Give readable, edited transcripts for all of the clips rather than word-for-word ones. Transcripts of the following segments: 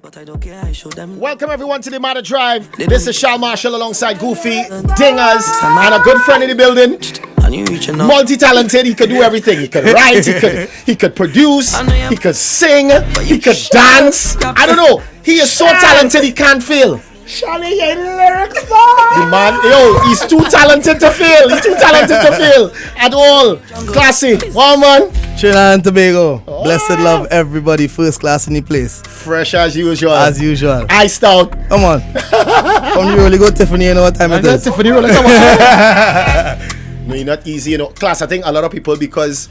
But I don't care, I show them. Welcome everyone to the Matter Drive. This is Shal Marshall alongside Goofy, Dingers, and a good friend in the building. Multi-talented, he could do everything. He could write, he could produce, he could sing, he could dance. I don't know. He is so talented he can't fail. Charlie, your lyrics, boy. The man, he's too talented to fail. He's too talented to fail at all. Klase, one man. Trinidad and Tobago. Blessed love everybody. First class in the place. Fresh as usual. As usual. Iced out. Come on. Come you really go Tiffany, you know what time it is. Tiffany roll. No, you're not easy, Klase, I think a lot of people because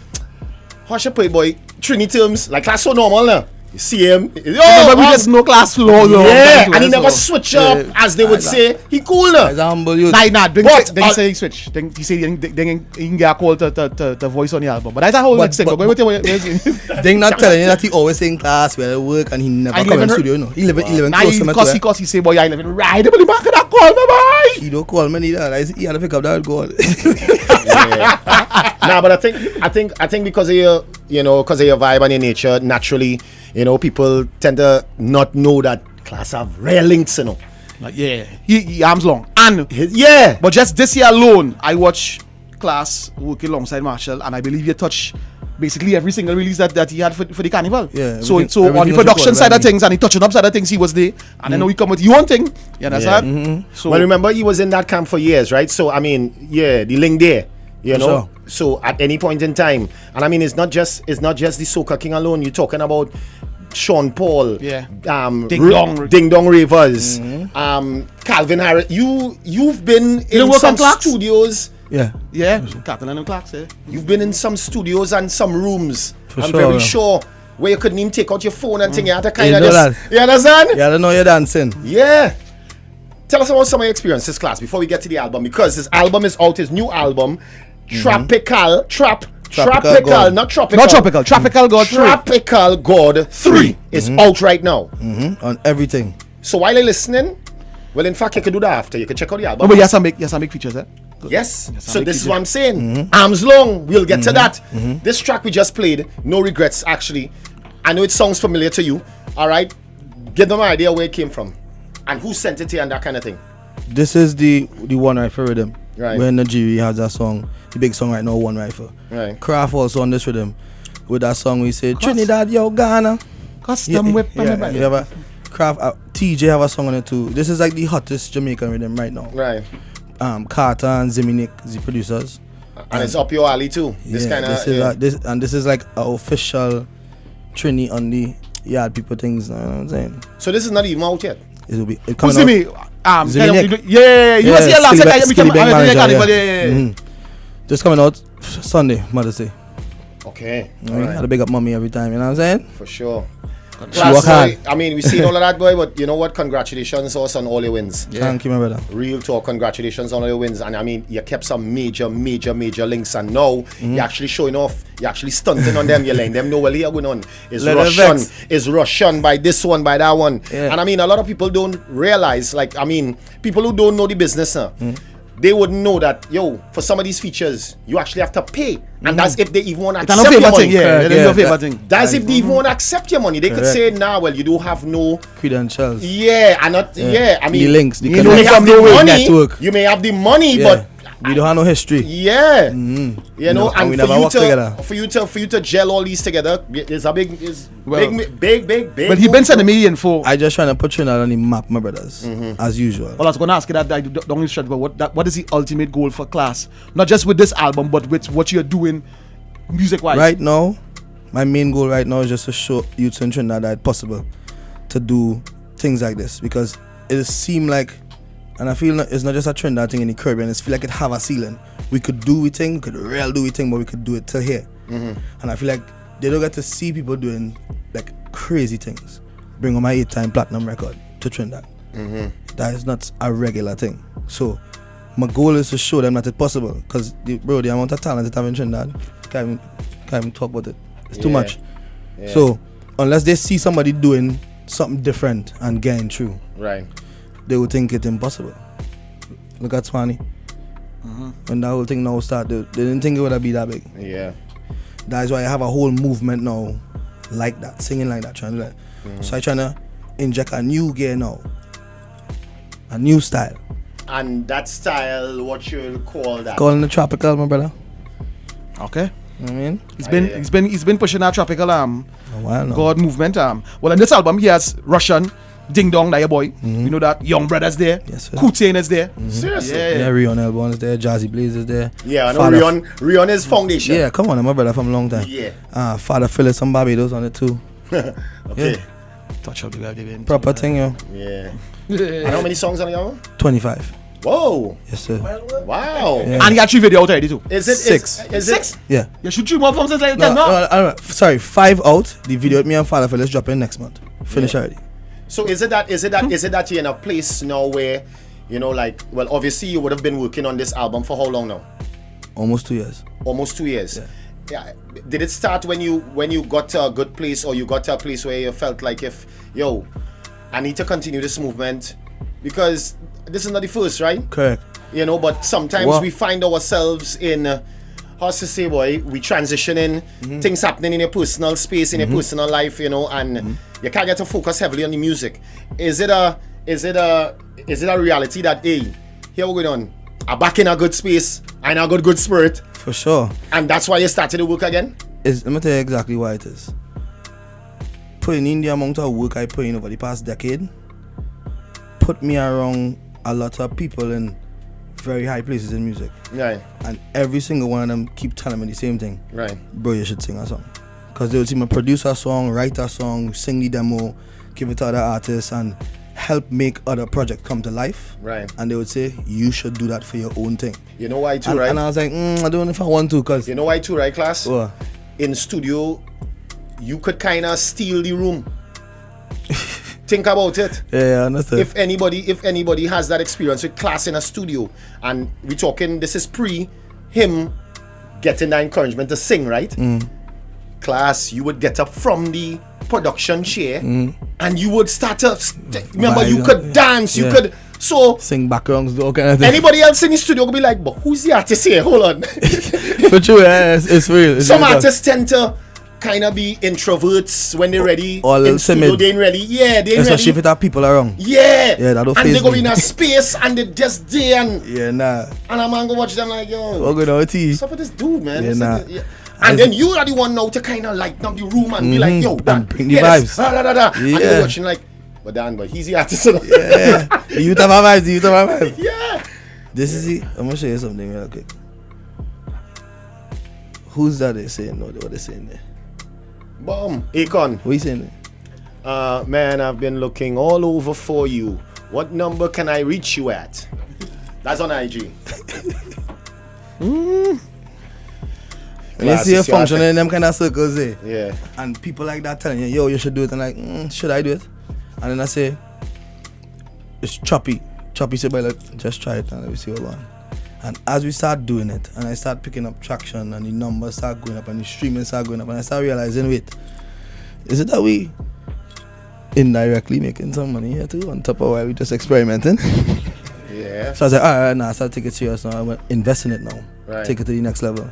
how should I put it, boy? Trini terms, like Klase so normal now. You see him. But we just no class flow though. Yeah, and he never switch up, as they would say. He cool now. He's a humble youth. Nah, then he say he switch. Then he say he can get a call to voice on the album. But that's a whole next thing. They're not telling you that he always in class where he work and he never come in the studio, He live close to me. Because he say, boy, I live in right. But the back of that call me, boy. He don't call me neither. He had to pick up that call. Nah, but I think because of your, because of your vibe and your nature, naturally, people tend to not know that Klase have rare links, Like, yeah, he arms long. And yeah. But just this year alone, I watch Klase working alongside Marshall, and I believe he touch basically every single release that he had for the carnival. Yeah. So on the production side of things and the touching up side of things, he was there. And then we come with your own thing. You understand? Yeah. So well, remember he was in that camp for years, right? So I mean, the link there. Sure. So at any point in time, and I mean, it's not just the Soca King alone. You're talking about Sean Paul, Ding Dong Ravers, Calvin Harris. You've been in some studios. Yeah, Coutain and Klase. You've been in some studios and some rooms. I'm sure, very sure where you couldn't even take out your phone and thing. You had to kind You of know just. that. You understand? Yeah, I don't know you're dancing. Yeah. Tell us about some of your experiences, Klase, before we get to the album, because this album is out. His new album, Trapikal Gawd 3. Trapikal Gawd 3 is out right now. On everything. So while you're listening, well, in fact, you can do that after. You can check out the album. But yes, I make features, eh? Yes. So this is what I'm saying. Arms long. We'll get to that. This track we just played, No Regrets, actually. I know it sounds familiar to you. All right. Give them an idea where it came from and who sent it to you and that kind of thing. This is the one rifle rhythm. Right. Where Nigeria has that song, the big song right now, One Rifle. Right. Craft also on this rhythm. With that song we say Trinidad, yo, Ghana. Custom whip. Yeah, you have a Craft. TJ have a song on it too. This is like the hottest Jamaican rhythm right now. Right. Coutain and Ziminik, the producers. And it's up your alley too. This kind of. This is like an official Trini on the yard people things. You know what I'm saying? So this is not even out yet. It will be. It Who's coming me? out. You was here last time. Just coming out Sunday, Mother's Day. Okay. I had to big up mommy every time, you know what I'm saying? For sure. Work hard. I mean, we've seen all of that, boy, but you know what? Congratulations also on all your wins. Yeah. Thank you, my brother. Real talk, congratulations on all your wins. And I mean, you kept some major links, and now you're actually showing off. You're actually stunting on them. You're letting them know what you're going on. Is Rvssian by this one, by that one. Yeah. And I mean, a lot of people don't realize, like, I mean, people who don't know the business, they wouldn't know that, for some of these features, you actually have to pay. And that's if they even want to accept your money. That's if they even want to accept your money. They could say, nah, well, you don't have no credentials. Yeah, and not, I mean, the links, the you may have the money, network. You may have the money, but we don't have no history. Yeah. You know, and we never work together. For you to gel all these together, it's a big. But he been sending me info. I just trying to put Trinidad on the map, my brothers, as usual. Well, I was going to ask you that. I don't understand. What is the ultimate goal for Klase? Not just with this album, but with what you're doing, music-wise. Right now, my main goal right now is just to show youths in Trinidad that it's possible to do things like this, because it seems like. And I feel it's not just a Trinidad thing in the Caribbean. It's feel like it have a ceiling. We could do we thing, we could real do we thing, but we could do it till here. And I feel like they don't get to see people doing like crazy things. Bring on my 8-time platinum record to Trinidad. That is not a regular thing. So my goal is to show them that it's possible. Because the amount of talent that I have in Trinidad, can't even talk about it. It's too much. Yeah. So unless they see somebody doing something different and getting through, right, they would think it's impossible. Look at Swani. When that whole thing now started, they didn't think it would be that big. Yeah. That's why I have a whole movement now like that, singing like that, trying to do that. So I trying to inject a new gear now. A new style. And that style, what you'll call that? Calling the tropical, my brother. Okay. You know what I mean? He's been pushing our tropical A while now. God movement. Well, in this album he has Rvssian, Ding Dong, that your boy. You know that Young Bredda's there. Yes, sir. Coutain is there. Seriously? Yeah, Rvssian Elbon is there, Jazzy Blaze is there. Yeah, I know Father Rvssian is foundation. Yeah, come on, my brother from a long time. Yeah. Father Phillips and Barbados on it too. Okay. Touch up the guy. Proper thing, yo. Yeah. And how many songs on the album? 25. Whoa. Yes, sir. Wow. Yeah. And he got 3 videos out already too. Is it Six. Is it? Yeah. You should 3 more from since I No, no. sorry, 5 out. The video with me and Father Phillips dropping next month. Finish already. So is it that you're in a place now where, you know, like, well, obviously you would have been working on this album for how long now? Almost 2 years. Almost 2 years. Yeah. Did it start when you got to a good place, or you got to a place where you felt like, if, yo, I need to continue this movement, because this is not the first, right? Correct. You know, but sometimes we find ourselves in, how to say, boy, we transition in, things happening in your personal space, in your personal life, you know, and you can't get to focus heavily on the music. Is it a reality that, hey, here we're going on, I'm back in a good space, and I got good spirit, For sure. and that's why you started to work again? Let me tell you exactly why it is. Putting in the amount of work I put in over the past decade put me around a lot of people in very high places in music. Right. And every single one of them keep telling me the same thing. Right. Bro, you should sing a song. Because they would see me produce a song, write a song, sing the demo, give it to other artists, and help make other projects come to life. Right. And they would say, you should do that for your own thing. You know why too, And, right? and I was like, I don't know if I want to, because... You know why too, right, Klase? What? In studio, you could kind of steal the room. Think about it. Yeah, I understand. If anybody has that experience with Klase in a studio, and we're talking, this is pre him getting that encouragement to sing, right? Klase, you would get up from the production chair and you would start to remember, Vibe, you could dance, you yeah. could, so Sing backgrounds, all kind of thing. anybody else in the studio could be like, but who's the artist here? Hold on. For true, yeah, it's real. It's Some real artists tend to kind of be introverts when they're ready. Or in studio, timid. they ain't ready. Yeah, they ain't Especially if ready. it have people around. Yeah. Yeah, that don't and faze they go me. in a space and they just there, and Yeah, nah. a man go watch them like, yo, What good out tea? what's up with this dude, man? Yeah, What's up nah. with- yeah. And then you are the one now to kind of lighten up the room and be like, yo, Dan, And bring the yes, vibes. da, da, da, da. And Yeah. you're watching like, but Dan, but he's the artist. Yeah. The youth have a vibe, the youth have a vibe. Yeah. This is it. I'm gonna show you something real quick. Who's that they saying? No, what they saying there? Boom. Akon. What you saying there? Man, I've been looking all over for you. What number can I reach you at? That's on IG. When you Klase, see a it's your function thing. in them kind of circles there, Yeah. and people like that telling you, yo, you should do it, and like, should I do it? And then I say, it's choppy. Choppy said, but like, just try it and let me see what we want. And as we start doing it, and I start picking up traction, and the numbers start going up, and the streaming start going up, and I start realizing, wait, is it that we indirectly making some money here too, on top of while we just experimenting? Yeah. So I was like, all right, now I start to take it serious now. I'm investing it now. Right. Take it to the next level.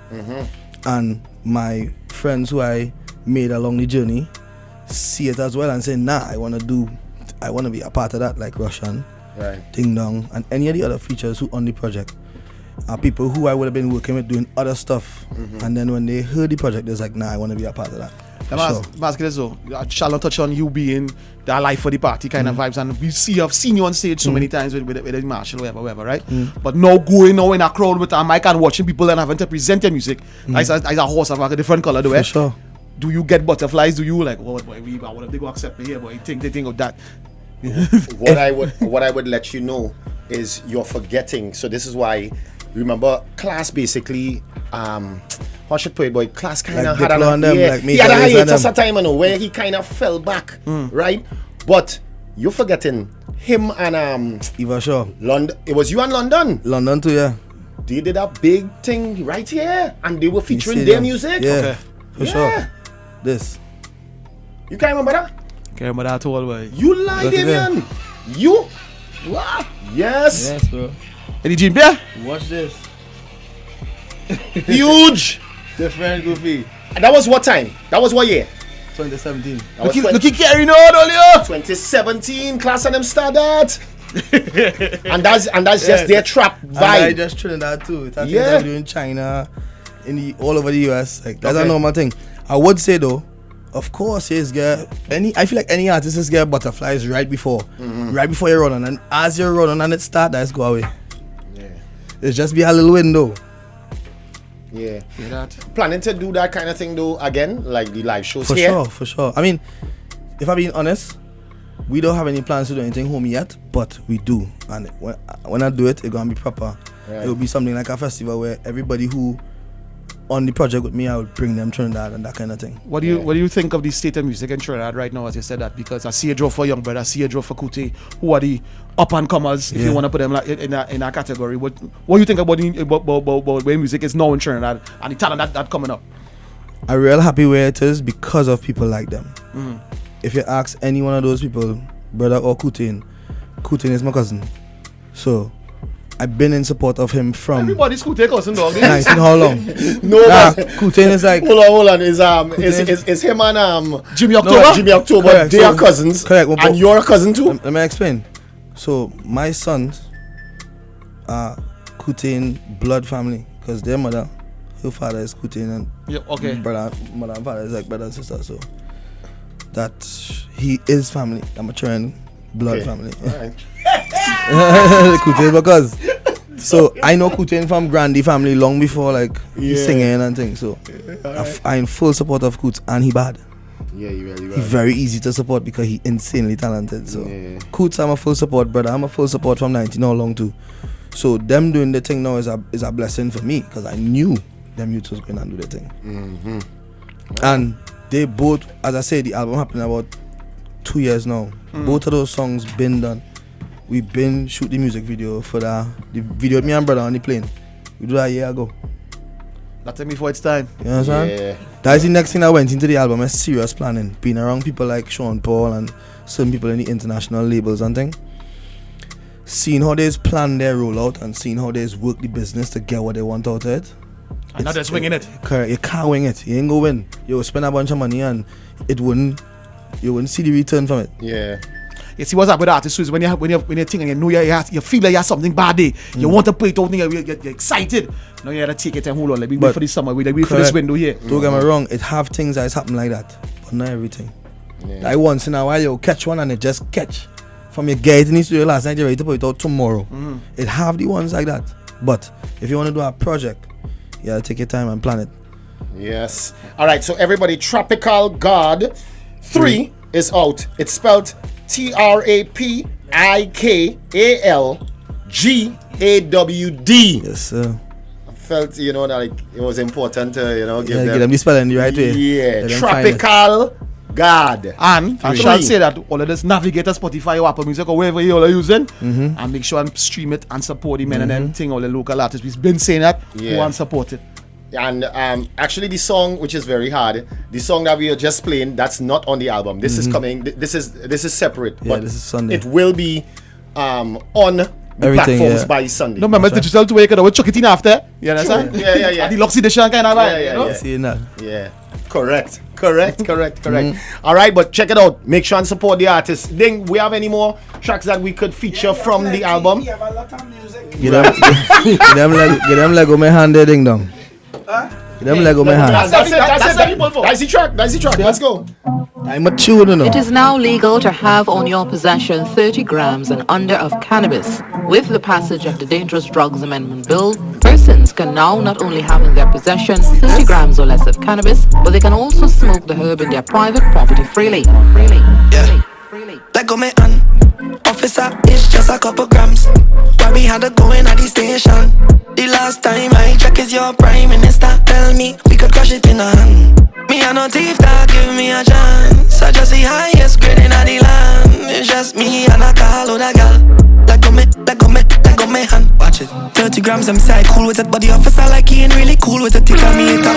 And my friends who I made along the journey see it as well and say, nah, I want to be a part of that, like Rvssian, Right. Ding Dong, and any of the other features who on the project are people who I would have been working with doing other stuff. And then when they heard the project, they was like, nah, I want to be a part of that. For sure. Basket is so. Shall touch on you being the life for the party kind of vibes, and I've seen you on stage so many times with the Marshall, whatever, right? But now going now in a crowd with a mic and watching people and having to present your music, as a horse of like a different color, For sure. Do you get butterflies? Do you like, oh boy, what if they go accept me here? But they think of that. What I would let you know is you're forgetting. So this is why, remember, Klase basically, how should I put it, boy? Klase kind of Like had Diplo and them, like he had a Major Lazer and hiatus them. a time, you know, where he kind of fell back, right? But you're forgetting him and Eva Shaw. London. It was you and London. London too, yeah. They did a big thing right here, and they were featuring see their them. music. Yeah, Okay. for Yeah. sure. This. You can't remember that? Okay, but that's all, boy. You lied, Look at them. Damian. You? What? Yes. Yes, bro. Any gym there? Watch this. Huge. Different goofy. And that was what time? That was what year? 2017. That was Look carrying on earlier. 2017, Klase and them start that. and that's just their trap And I vibe. just Trinidad too. It's things Yeah. I do in China, all over the US. Like that's a normal thing. I would say though, of course, yes, get I feel like any artist is get butterflies right before you run on, and as you run on and it start, that's go away. Yeah. It's just be a little window. Yeah. Hear that? Planning to do that kind of thing though again, like the live shows For here. sure. I mean, if I'm being honest, we don't have any plans to do anything home yet, but we do. And when I do it, it's gonna be proper. Right. It will be something like a festival where everybody who on the project with me, I would bring them Trinidad and that kind of thing. What do you think of the state of music in Trinidad right now, as you said that? Because I see a draw for Young Bredda, I see a draw for Coutain, who are the up and comers, if you want to put them like in that category. What do you think about where music is now in Trinidad and the talent that coming up? I'm real happy where it is because of people like them. If you ask any one of those people, Bredda or Coutain is my cousin. So I've been in support of him from Everybody's Coutain cousin, dog. 19 how long? No, Nah, man. Coutain is like Hold on. Is him and Jimmy October? Jimmy October. Correct, They are so- cousins. correct, but- And you're a cousin too. Let me explain. So my sons are Coutain blood family because their mother, her father is Coutain, and Yeah, okay. mother and father is like brother and sister. So that he is family. I'm a Trin blood Okay. family. Alright. Coutain because so I know Coutain from Grandy family long before like he's singing and things. So I'm in full support of Coutain, and he bad. Yeah, you really He's very easy to support because he insanely talented. So Coutain, I'm a full support, brother. I'm a full support from 19 all long too. So them doing the thing now is a blessing for me because I knew them youths was going to do the thing. And they both, as I said, the album happened about 2 years now. Both of those songs been done. We've been shoot the music video for the video with me and brother on the plane. We do that a year ago. That's it before it's time. You understand? Yeah. That's the next thing I went into the album, is serious planning. Being around people like Sean Paul and certain people in the international labels and things. Seeing how they plan their rollout and seeing how they work the business to get what they want out of it. And not just winging it. Correct. You can't wing it. You ain't go win. You spend a bunch of money and you wouldn't see the return from it. Yeah. You see what's up with artists is when you're thinking, you know, you feel like you have something bad there. You want to put it out, you're excited. Now you have to take it and hold on. Like we wait for this summer, we wait for this window here. Don't get me wrong, it have things that's happen like that, but not everything. Like once in a while you catch one and it just catch. From your get in the studio last night, you're ready to put it out tomorrow. It have the ones like that. But if you want to do a project, you gotta take your time and plan it. Yes. All right. So everybody, Trapikal Gawd 3 is out. It's spelled TRAPIKALGAWD. Yes, sir. I felt, that like it was important to, give Yeah, them. get them the spelling the right way. Yeah. Let them find it. Trapikal Gawd. And I Three. shall say that all of this Navigator, Spotify, or Apple Music, or wherever you all are using, and make sure and stream it and support the men and them thing, all the local artists. We've been saying that. Yeah. Go and support it. And actually, the song, which is very hard, the song that we are just playing, that's not on the album. This is coming. This is separate. Yeah, but this is Sunday. It will be on the Everything, platforms yeah. by Sunday. No, remember digital to wake up, we'll chuck it in after. You understand? Sure. Yeah. And the Luxy edition kind of vibe, you know? yeah. Seeing that. Yeah, correct. All right, but check it out. Make sure and support the artists. Then we have any more tracks that we could feature from the album? Get them Lego my hand there ding dong. Get them Lego my hand. That's it. That's the track. Let's go. I'm a tune, you know. It is now legal to have on your possession 30 grams and under of cannabis. With the passage of the Dangerous Drugs Amendment Bill, persons can now not only have in their possession 30 grams or less of cannabis, but they can also smoke the herb in their private property freely. Yeah. Let go me hand. Officer, it's just a couple grams. Why we had to go in at the station? The last time I check is your prime minister. Tell me we could crush it in a hand. Me and no thief that give me a chance. I just the highest grade in the land. It's just me and a call with a gal. Let go me hand. Watch it. 30 30 grams, I'm say cool with it. But the officer like he ain't really cool with it. He tell me it up.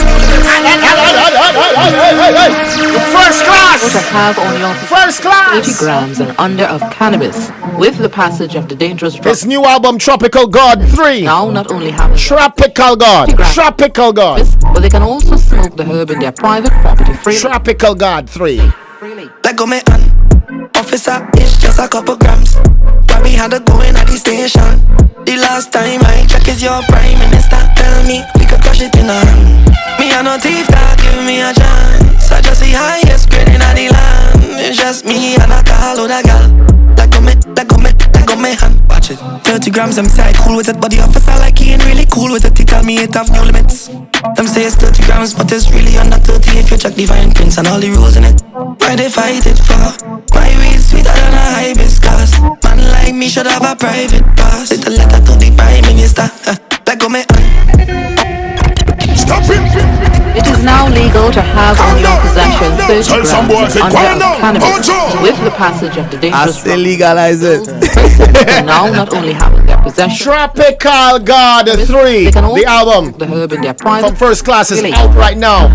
First class! To have on your First class! 30 grams and under of cannabis with the passage of the dangerous drug. His new album, Tropical Gawd 3. Now not only having Trapikal Gawd. Trapikal Gawd. but they can also smoke the herb in their private property freely. Trapikal Gawd 3. Let go me on. Officer, it's just a couple grams. Why we had to go in at the station? The last time I check is your prime minister. Tell me we could crush it in a hand. Me and no thief that give me a chance. I just the highest grade in the land. It's just me and a call with a gal. Let go me hand. Watch it. 30 grams, I'm say cool with it. But the officer like he ain't really cool with it. He tell me it have no limits. Them say it's 30 grams, but it's really under 30 if you check the fine prints and all the rules in it. Why they fight it for? My weed sweeter than a hibiscus. Man like me should have a private pass. It's a letter to the prime minister. Let go me Stop it! It is now legal to have on your possession 30 grams and under of cannabis with the passage of the I dangerous say drug. legalize it. Persons can now not only have in their possession Trapikal Gawd 3. they can also The album smoke the herb in their private from First Class is freely. out right now.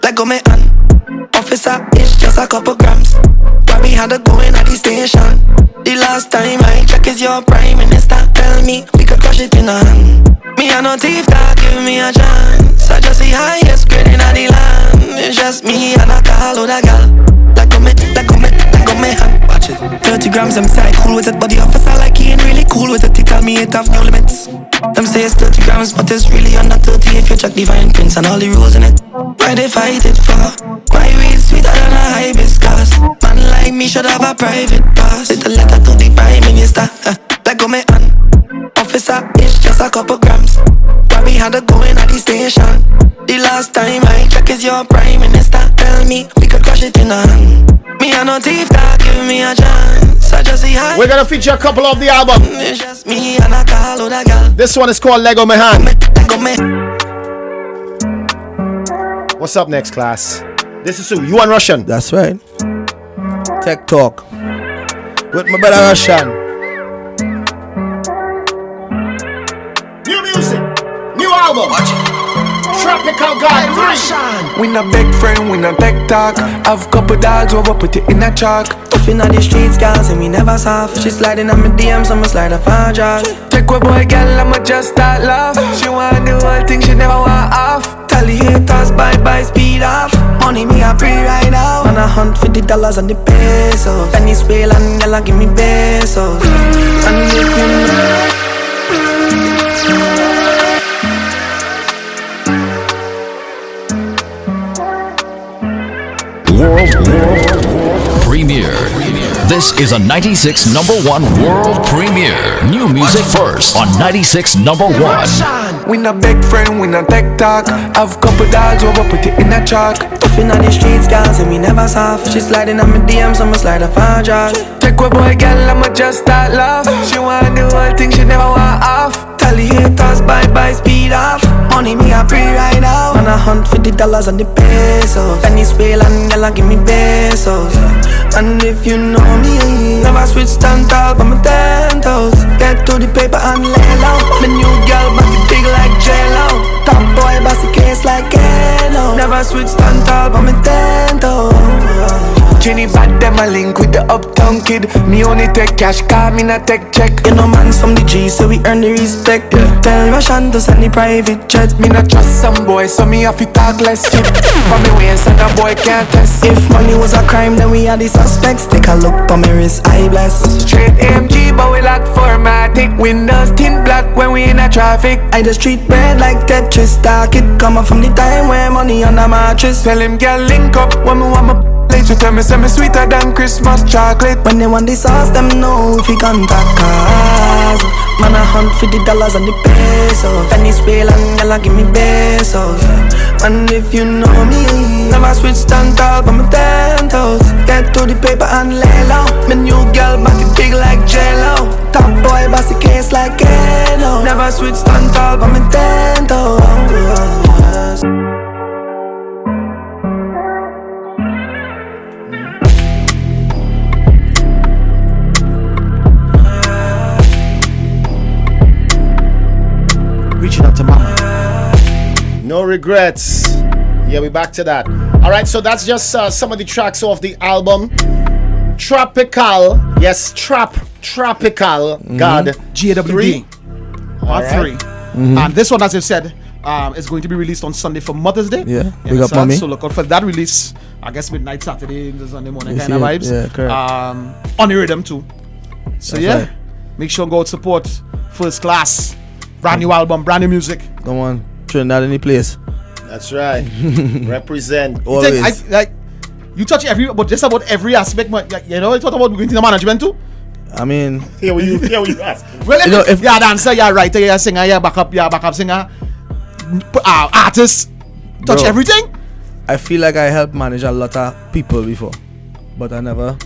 Let go me on. Officer, it's just a couple grams. Why we had to go in at the station? The last time I check is your prime minister. Tell me we could crush it in a hand. Me and no thief that give me a chance. I just the highest grade in the land. It's just me and a call with a gal. Let go me hand. Watch it. 30 grams, I'm say cool with it. But the officer like he ain't really cool with it. He tell me it have no limits. Them say it's 30 grams, but it's really under 30 if you check the fine prints and all the rules in it. Why they fight it for? My weed sweeter than a hibiscus. Man like me should have a private pass. It's a letter to the prime minister. Let go me on. Officer, it's just a couple grams. Why we had to go in at the station? The last time I check is your prime minister. Tell me we could crush it in a hand. Me and no thief that give me a chance. I just see high. We're gonna feature a couple of the album. It's just me and a call with a gal. This one is called Lego Mehan. Let me. What's up next, class? This is who? You and Russian. That's right. Tech Talk with my brother Rvssian. New music, new album. Trapikal Gawd 3. We not big friend, we not tech talk. Have couple dogs over, put it in a chalk. Tough inna the streets, girls, and we never soft. She sliding on my DMs, I'ma slide off her jaws. Take a boy, girl, I'ma just start laugh. She want the whole thing, she never want off. Tell the haters, bye, speed off. Money me a pre right now. And I hunt for the dollars and the pesos. Venezuelan, girl, give me pesos. And if you know World premiere. This is a 96 #1 world premiere. New music first on 96 #1. We not big friend, we not tech talk. Have couple dogs over, put it in a chalk. tough inna the streets, girls, and we never soft. She sliding on my DMs, I'ma slide off her jaws. Take a boy, girl, I'ma just start laugh. She want the whole thing, she never want off. Tell the haters, bye, speed off. Money me a pre right now. And I hunt for the dollars and the pesos. Venezuelan, girl, give me pesos. And if you know me, never switch stand tall for my 10 toes. Get to the paper and lay low. My new girl, body big like J-Lo. Top boy, bossy case like Kano. Never switch stand tall for my 10 toes. Jenny bad, them a link with the uptown kid. Me only take cash, car, me not take check. You know mans from the G, so we earn the respect. Tell Rvssian to send the private jet. Me not trust some boy, so me have to talk less shit. For me waist and a boy can't test. If money was a crime, then we are the suspects. Take a look on my wrist, I bless. Straight AMG, but we like formatic. Windows tint black when we in a traffic. I just treat bread like Tetris. Stack it, come up from the time where money on the mattress. Tell him girl link up when me want my she tell me say me sweeter than Christmas chocolate. When they want the sauce, them know if we contact cars. Man, I hunt for the dollars and the pesos. Venezuelan, girl, give me pesos. And if you know me, never switch stand tall for my 10 toes. Get to the paper and lay low. My new girl, body big like J-Lo. Top boy, bossy case like Kano. Never switch stand tall for my 10 toes. regrets. Yeah, we're back to that. All right, so that's just some of the tracks off the album. Trapikal, yes, Trapikal Gawd GAWD. Part right. 3. And this one, as I said, is going to be released on Sunday for Mother's Day. Yeah, You big up, understand? mommy. So look out for that release. I guess midnight Saturday into Sunday morning You kind of see it? vibes. Yeah, correct. On the rhythm too. So That's yeah, right. make sure and go out support First Class. Brand new album, brand new music. Come on, Trinidad any place. That's right. Represent. Always. You touch but just about every aspect. You know, you talk about going to the management too. I mean, Here we ask. Well, You know, if you're a dancer, you're a writer, you're a singer, you're a backup singer, artist, touch Bro. everything. I feel like I helped manage a lot of people before, but I never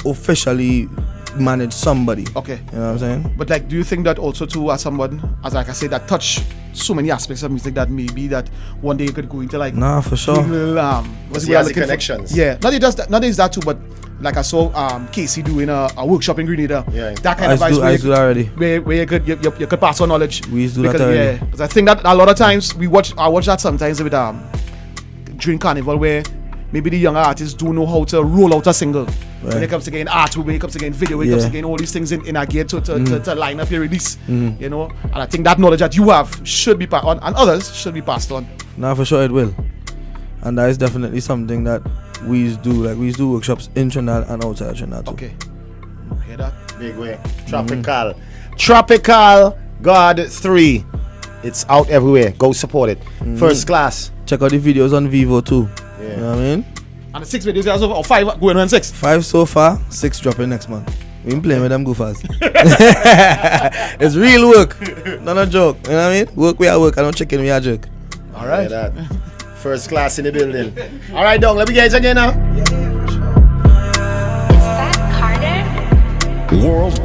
officially managed somebody. Okay. You know what I'm saying? But like, do you think that also too, as someone, as like I say, that touch so many aspects of music, that maybe that one day you could go into like Nah, for sure. little, Because we he are has the looking for- connections. Yeah, not only is that too, but like I saw Casey doing a workshop in Grenada. Yeah. That kind I of used to vibes do that already. where you could pass on knowledge. We used to do that Because, already. yeah, because I think that a lot of times I watch that sometimes with during Carnival, where maybe the younger artists do know how to roll out a single. When Right. it comes to getting art, when it comes to getting video, when it comes to Yeah. getting all these things in a gear to line up your release. You know, and I think that knowledge that you have should be passed on, and others should be passed on. Nah, for sure it will. And that is definitely something that we used to do. Like, we used to do workshops in Trinidad and outside Trinidad too. Okay, hear that? Big way. Trapikal. Trapikal Gawd 3. It's out everywhere. Go support it. First Class. Check out the videos on Vivo too. Yeah. You know what I mean? And the 6 videos are or 5 going on 6. 5 so far, 6 dropping next month. We been playing with them goofers. It's real work. Not a joke. You know what I mean? Work we are work. I don't check in, we are jerk. All right. Hear that. First Class in the building. All right, Dong. Let me get it again now. Is that Carter? World